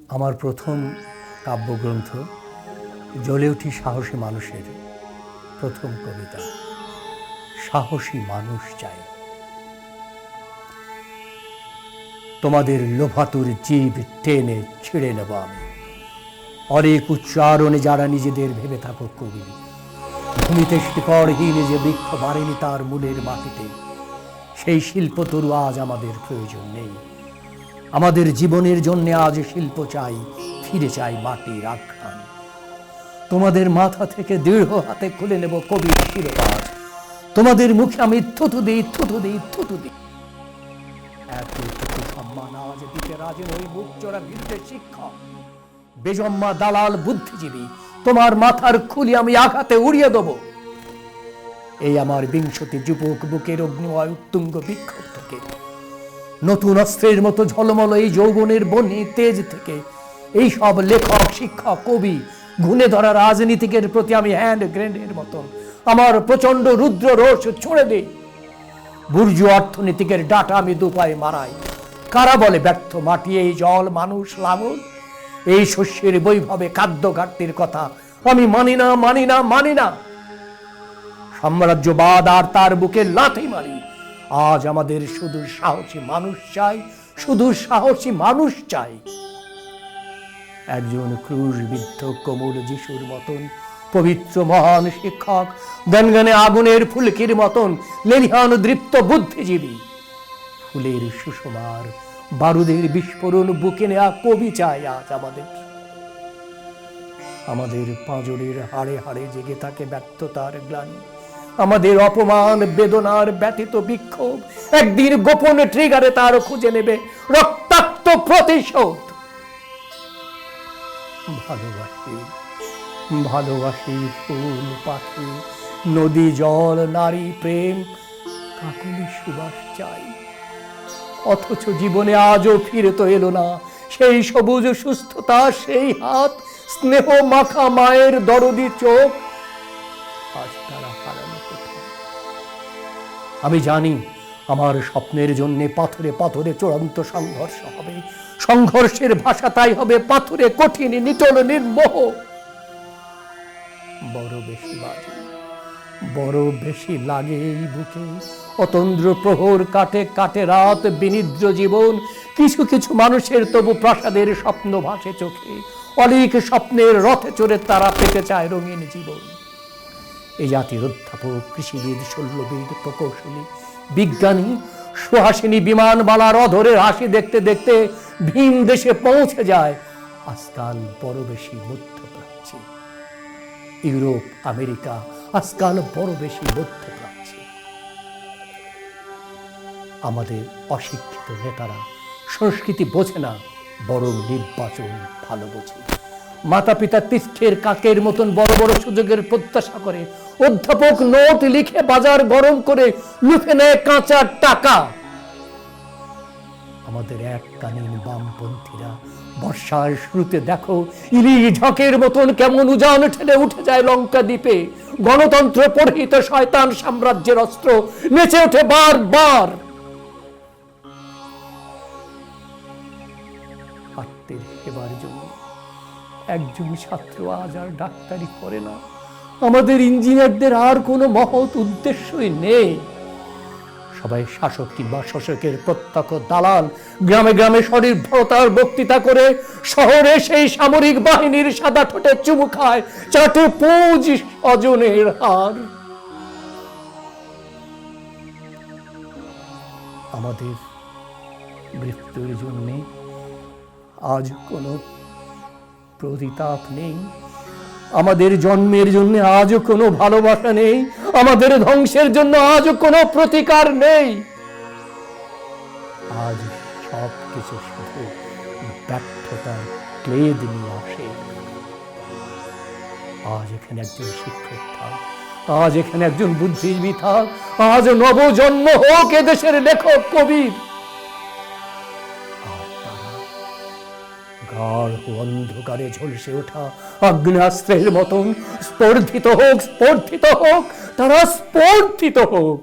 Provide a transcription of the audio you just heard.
আমার প্রথম কাব্যগ্রন্থ জ্বলে উঠি সাহসী মানুষের প্রথম কবিতা, সাহসী মানুষ চাই। তোমাদের লোভাতুর জীব টেনে ছিঁড়ে নেব আমি। অনেক উচ্চারণে যারা নিজেদের ভেবে থাকো কবি, ভূমিতে শিকড়হীন যে বৃক্ষ বাড়েনি তার মূলের মাটিতে, সেই শিল্পতরু আজ আমাদের প্রয়োজন নেই। আমাদের জীবনের জন্য আজ শিল্প চাই, ফিরে চাই মাটির আখ্যান। তোমাদের মাথা থেকে দৃঢ় হাতে খুলে নেব কবির শিরোপাজ। তোমাদের মুখে আমি থুতু দিই, থুতু দিই, থুতু দিই। এতটুকু সম্মান আজ দিতে রাজের ওই মুখ চোরা বিরুদ্ধে শিক্ষক, বেজম্মা দালাল বুদ্ধিজীবী, তোমার মাথার খুলি আমি আঘাতে উড়িয়ে দেব। এই আমার বিংশতি যুবক বুকের অগ্নিময় উত্তুঙ্গ বিক্ষোভ থেকে, নতুন অস্ত্রের মতো ঝলমল এই যৌবনের বন্যে তেজ থেকে, এই সব লেখক, শিক্ষক, কবি, ঘুণে ধরা রাজনীতিকের প্রতি আমি হ্যান্ড গ্রেনেডের মতন আমার প্রচন্ড রুদ্র রোষ ছুঁড়ে দিই। বুর্জু অর্থনীতিকের ডাটা আমি দুপায়ে মারাই। কারা বলে ব্যর্থ মাটি এই জল মানুষ লাঙল? এই শস্যের বৈভবে খাদ্য ঘাটতির কথা আমি মানি না, মানি না, মানি না। সাম্রাজ্যবাদ আর তার বুকে লাথি মারি। আজ আমাদের শুধু সাহসী মানুষ চাই, শুধু সাহসী মানুষ চাই। একজন ক্রুশবিদ্ধ কোমল যিশুর মতন পবিত্র মহান শিক্ষক, গানগানে আগুনের ফুলকির মতন লেলিহান দৃপ্ত বুদ্ধিজীবী, ফুলের সুষমার বারুদের বিস্ফোরণ বুকে নেয়া কবি চাই আজ আমাদের। আমাদের পাঁজরের হাড়ে হাড়ে জেগে থাকে ব্যর্থতার গ্লানি, আমাদের অপমান বেদনার ব্যথিত বিক্ষোভ একদিন গোপন ট্রিগারে তার খুঁজে নেবে রক্তাক্ত প্রতিশোধ। ভালোবাসি, ভালোবাসি ফুল পাখি, নদী জল নারী প্রেম, কাকলি সুবাস চাই। অথচ জীবনে আজও ফিরে তো এলো না সেই সবুজ সুস্থতা, সেই হাত, স্নেহ মাখা মায়ের দরদি চোখ। আজ তারা হারানো কোথায়? আমি জানি আমার স্বপ্নের জন্য পাথরে পাথরে চূড়ান্ত সংঘর্ষ হবে। সংঘর্ষের ভাষা তাই হবে পাথরে, কঠিন, নিটল, নির্মোহ। বড় বেশি বাজে, বড় বেশি লাগে এই বুকে। অতন্দ্র প্রহর কাটে কাটে রাত, বিনিদ্র জীবন। কিছু কিছু মানুষের তবু প্রাসাদের স্বপ্ন ভাসে চোখে। অলিক স্বপ্নের রথে চড়ে তারা পেতে চায় রঙিন জীবন। এই জাতির অধ্যাপক, কৃষিবিদ, শল্যবিদ, প্রকৌশলী, বিজ্ঞানী, সুহাসিনী বিমানবালার অধরের হাসি দেখতে দেখতে ভিন দেশে পৌঁছে যায় আজকাল বড় বেশি মধ্যপ্রাচ্যে। ইউরোপ, আমেরিকা আজকাল বড় বেশি মধ্যপ্রাচ্যে। আমাদের অশিক্ষিত নেতারা সংস্কৃতি বোঝে না, বরং নির্বাচন ভালো বোঝে। মাতা পিতা তিষ্ঠের কাকের মতন বড় বড় সুযোগের প্রত্যাশা করে। অধ্যাপক নোট লিখে বাজার গরম করে লুফে নেয় কাঁচা টাকা। আমাদের এক কানীন বামপন্থীরা বর্ষার শুরুতে দেখো ইলি ঝকের মতন কেমন উজান ঠেলে উঠে যায় লঙ্কা দ্বীপে। গণতন্ত্র পরিহিত শয়তান সাম্রাজ্যের অস্ত্র নেচে ওঠে বারবার। আত্মের সেবার জন্য একজন ছাত্র আজ আর ডাক্তারি করে না। আমাদের ইঞ্জিনিয়ারদের আর কোনো মহৎ উদ্দেশ্যই নেই। সবাই শাসক কিংবা শোষকের প্রত্যক্ষ দালাল। গ্রামে গ্রামে স্বনির্ভরতার বক্তৃতা করে শহরে সেই সামরিক বাহিনীর সাদা ঠোঁটে চুমু খায়, চাটে পুঁজ স্বজনের হার। আমাদের মৃত্যুর জন্য আজ কোনো প্রতিতাপ নেই, আমাদের জন্মের জন্য আজও কোনো ভালোবাসা নেই, আমাদের ধ্বংসের জন্য আজও কোনো প্রতিকার নেই। আজ সব কিছু শুধু ব্যর্থতার ক্লেদ নিয়ে আসে। আজ এখানে একজন শিক্ষক থাক, আজ এখানে একজন বুদ্ধিজীবী থাক, আজ নবজন্ম হোক এদেশের লেখক কবির। গাঢ় অন্ধকারে ঝলসে ওঠা আগ্নেয়াস্ত্রের মতন স্পর্ধিত হোক, স্পর্ধিত হোক, তারা স্পর্ধিত হোক।